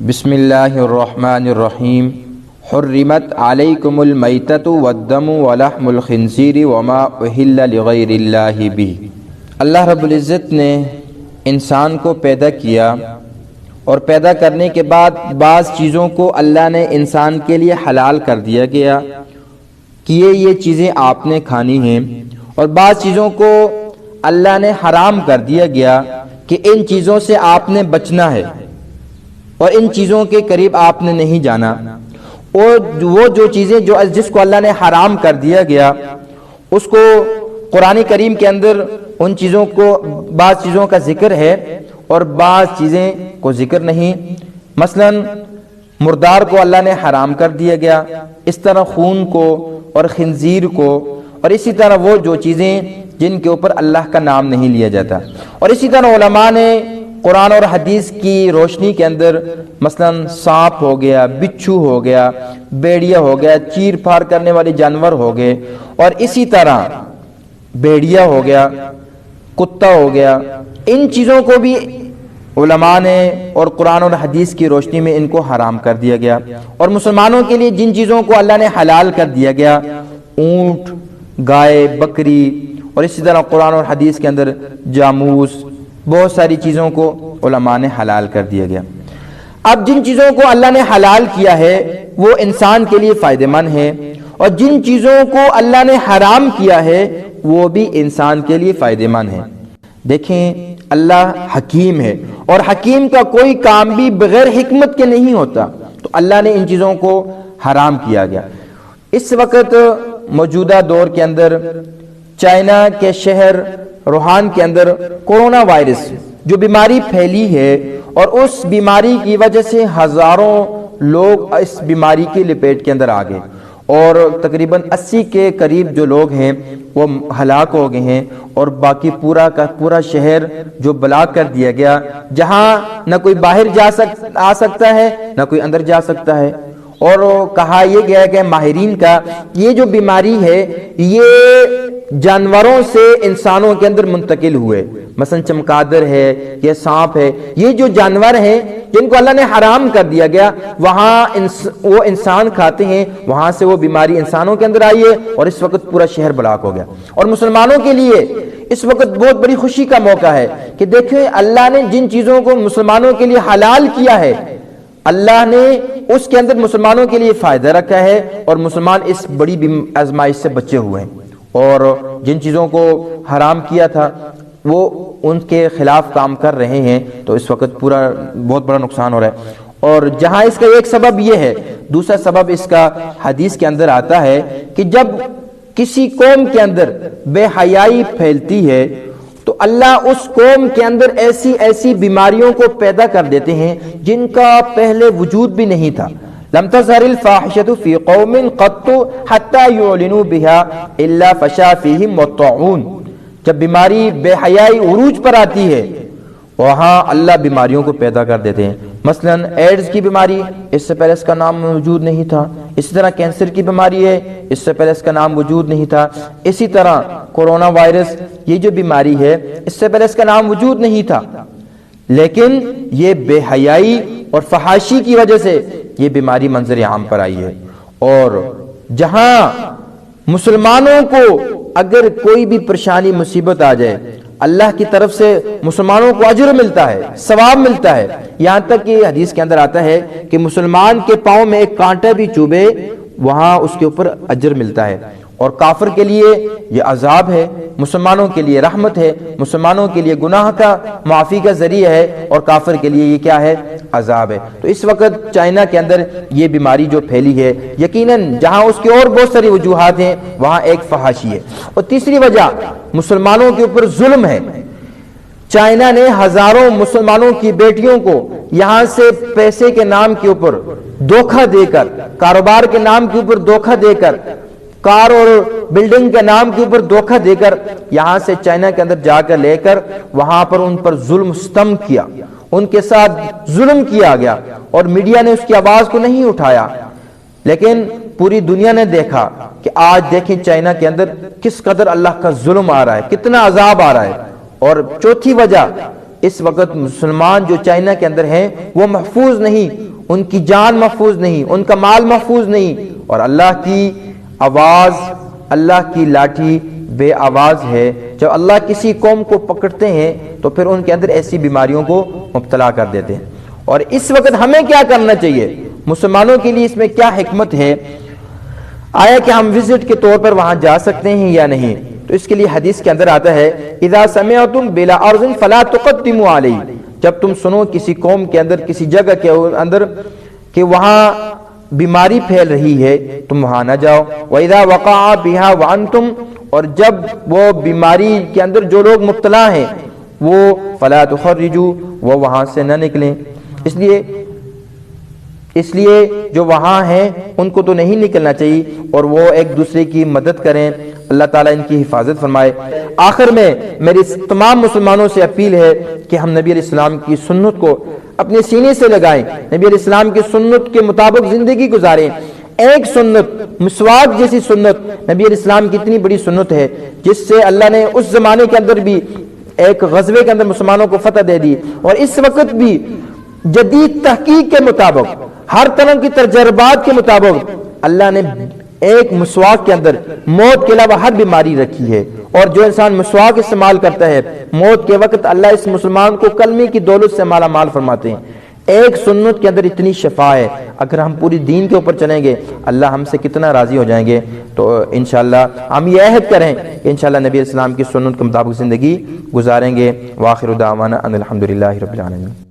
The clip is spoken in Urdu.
بسم اللہ الرحمن الرحیم حرمت علیکم المیتۃ والدم ولحم الخنزیر وما اہل لغیر اللہ بہ۔ اللہ رب العزت نے انسان کو پیدا کیا اور پیدا کرنے کے بعد بعض چیزوں کو اللہ نے انسان کے لیے حلال کر دیا گیا کہ یہ چیزیں آپ نے کھانی ہیں، اور بعض چیزوں کو اللہ نے حرام کر دیا گیا کہ ان چیزوں سے آپ نے بچنا ہے اور ان چیزوں کے قریب آپ نے نہیں جانا۔ اور وہ جو چیزیں جس کو اللہ نے حرام کر دیا گیا اس کو قرآن کریم کے اندر ان چیزوں کو بعض چیزوں کا ذکر ہے اور بعض چیزیں کو ذکر نہیں۔ مثلا مردار کو اللہ نے حرام کر دیا گیا، اس طرح خون کو اور خنزیر کو، اور اسی طرح وہ جو چیزیں جن کے اوپر اللہ کا نام نہیں لیا جاتا۔ اور اسی طرح علماء نے قرآن اور حدیث کی روشنی کے اندر مثلا سانپ ہو گیا، بچھو ہو گیا، بیڑیا ہو گیا، چیر پھاڑ کرنے والے جانور ہو گئے، اور اسی طرح بیڑیا ہو گیا، کتا ہو گیا، ان چیزوں کو بھی علماء نے اور قرآن اور حدیث کی روشنی میں ان کو حرام کر دیا گیا۔ اور مسلمانوں کے لیے جن چیزوں کو اللہ نے حلال کر دیا گیا، اونٹ، گائے، بکری، اور اسی طرح قرآن اور حدیث کے اندر جاموس، بہت ساری چیزوں کو علماء نے حلال کر دیا گیا۔ اب جن چیزوں کو اللہ نے حلال کیا ہے وہ انسان کے لیے فائدہ مند ہے، اور جن چیزوں کو اللہ نے حرام کیا ہے وہ بھی انسان کے لیے فائدہ مند ہے۔ دیکھیں اللہ حکیم ہے، اور حکیم کا کوئی کام بھی بغیر حکمت کے نہیں ہوتا، تو اللہ نے ان چیزوں کو حرام کیا گیا۔ اس وقت موجودہ دور کے اندر چائنا کے شہر روہان کے اندر کورونا وائرس جو بیماری پھیلی ہے، اور اس بیماری کی وجہ سے ہزاروں لوگ اس بیماری کی لپیٹ کے اندر آ گئے، اور تقریباً 80 کے قریب جو لوگ ہیں وہ ہلاک ہو گئے ہیں، اور باقی پورا کا پورا شہر جو بلاک کر دیا گیا، جہاں نہ کوئی باہر آ سکتا ہے نہ کوئی اندر جا سکتا ہے۔ اور کہا یہ گیا کہ ماہرین کا یہ جو بیماری ہے یہ جانوروں سے انسانوں کے اندر منتقل ہوئے، مثلا چمگادڑ ہے یا سانپ ہے، یہ جو جانور ہیں جن کو اللہ نے حرام کر دیا گیا، وہاں وہ انسان کھاتے ہیں، وہاں سے وہ بیماری انسانوں کے اندر آئی ہے، اور اس وقت پورا شہر بلاک ہو گیا۔ اور مسلمانوں کے لیے اس وقت بہت بڑی خوشی کا موقع ہے کہ دیکھیں اللہ نے جن چیزوں کو مسلمانوں کے لیے حلال کیا ہے، اللہ نے اس کے اندر مسلمانوں کے لیے فائدہ رکھا ہے، اور مسلمان اس بڑی آزمائش سے بچے ہوئے ہیں۔ اور جن چیزوں کو حرام کیا تھا وہ ان کے خلاف کام کر رہے ہیں، تو اس وقت پورا بہت بڑا نقصان ہو رہا ہے۔ اور جہاں اس کا ایک سبب یہ ہے، دوسرا سبب اس کا حدیث کے اندر آتا ہے کہ جب کسی قوم کے اندر بے حیائی پھیلتی ہے تو اللہ اس قوم کے اندر ایسی بیماریوں کو پیدا کر دیتے ہیں جن کا پہلے وجود بھی نہیں تھا۔ لم تظہر الفاحشۃ فی قوم قط حتی یعلنوا بها الا فشا فیہم الطاعون۔ جب بیماری بے حیائی عروج پر آتی ہے وہاں اللہ بیماریوں کو پیدا کر دیتے ہیں۔ مثلا ایڈز کی بیماری، اس سے پہلے اس کا نام موجود نہیں تھا۔ اسی طرح کینسر کی بیماری ہے، اس سے پہلے اس کا نام وجود نہیں تھا۔ اسی طرح کورونا وائرس یہ جو بیماری ہے اس سے پہلے اس کا نام وجود نہیں تھا، لیکن یہ بے حیائی اور فحاشی کی وجہ سے یہ بیماری منظر عام پر آئی ہے۔ اور جہاں مسلمانوں کو اگر کوئی بھی پریشانی مصیبت آ جائے، اللہ کی طرف سے مسلمانوں کو اجر ملتا ہے، ثواب ملتا ہے، یہاں تک کہ حدیث کے اندر آتا ہے کہ مسلمان کے پاؤں میں ایک کانٹا بھی چوبے وہاں اس کے اوپر اجر ملتا ہے۔ اور کافر کے لیے یہ عذاب ہے، مسلمانوں کے لیے رحمت ہے، مسلمانوں کے لیے گناہ کا معافی کا ذریعہ ہے، اور کافر کے لیے یہ کیا ہے؟ عذاب ہے۔ تو اس وقت چائنا کے اندر یہ بیماری جو پھیلی ہے، یقیناً جہاں اس کی اور بہت ساری وجوہات ہیں وہاں ایک فحاشی ہے، اور تیسری وجہ مسلمانوں کے اوپر ظلم ہے۔ چائنا نے ہزاروں مسلمانوں کی بیٹیوں کو یہاں سے پیسے کے نام کے اوپر دھوکہ دے کر، کاروبار کے نام کے اوپر دھوکہ دے کر، کار اور بلڈنگ کے نام کے اوپر دھوکہ دے کر یہاں سے چائنا کے اندر جا کر لے کر وہاں پر ان پر ظلم ستم کیا، ان کے ساتھ ظلم کیا گیا، اور میڈیا نے اس کی آواز کو نہیں اٹھایا، لیکن پوری دنیا نے دیکھا کہ آج دیکھیں چائنا کے اندر کس قدر اللہ کا ظلم آ رہا ہے، کتنا عذاب آ رہا ہے۔ اور چوتھی وجہ اس وقت مسلمان جو چائنا کے اندر ہیں وہ محفوظ نہیں، ان کی جان محفوظ نہیں، ان کا مال محفوظ نہیں، اور اللہ کی آواز، اللہ کی لاٹھی بے آواز ہے۔ جب اللہ کسی قوم کو پکڑتے ہیں تو پھر ان کے اندر ایسی بیماریوں کو مبتلا کر دیتے ہیں۔ اور اس وقت ہمیں کیا کرنا چاہیے؟ مسلمانوں کے لیے اس میں کیا حکمت ہے؟ آیا کہ ہم وزٹ کے طور پر وہاں جا سکتے ہیں یا نہیں؟ تو اس کے لیے حدیث کے اندر آتا ہے اذا سمعتم بلا ارض فلا تقدموا علیہ، جب تم سنو کسی قوم کے اندر، کسی جگہ کے اندر کہ وہاں بیماری پھیل رہی ہے، تم وہاں نہ جاؤ۔ وَإِذَا وَقَعَ بِهَا وَأَنْتُمْ، اور جب وہ بیماری کے اندر جو لوگ مبتلا ہیں وہ فَلَا تُخَرِّجُوا، وہ وہاں سے نہ نکلیں۔ اس لیے جو وہاں ہیں ان کو تو نہیں نکلنا چاہیے، اور وہ ایک دوسرے کی مدد کریں۔ اللہ تعالیٰ ان کی حفاظت فرمائے۔ آخر میں میری تمام مسلمانوں سے اپیل ہے کہ ہم نبی علیہ السلام کی سنت کو اپنے سینے سے لگائیں، نبی علیہ السلام کی سنت کے مطابق زندگی گزاریں۔ ایک سنت، مسواک جیسی سنت، نبی علیہ السلام کی اتنی بڑی سنت ہے جس سے اللہ نے اس زمانے کے اندر بھی ایک غزوے کے اندر مسلمانوں کو فتح دے دی، اور اس وقت بھی جدید تحقیق کے مطابق، ہر طرح کی تجربات کے مطابق اللہ نے ایک مسواک کے اندر موت کے علاوہ ہر بیماری رکھی ہے، اور جو انسان مسواک استعمال کرتا ہے موت کے وقت اللہ اس مسلمان کو کلمے کی دولت سے مالا مال فرماتے ہیں۔ ایک سنت کے اندر اتنی شفا ہے، اگر ہم پوری دین کے اوپر چلیں گے اللہ ہم سے کتنا راضی ہو جائیں گے۔ تو انشاءاللہ ہم یہ عہد کریں کہ انشاءاللہ نبی اسلام کی سنت کے مطابق زندگی گزاریں گے۔ وآخر دعوانا ان الحمدللہ رب العالمین۔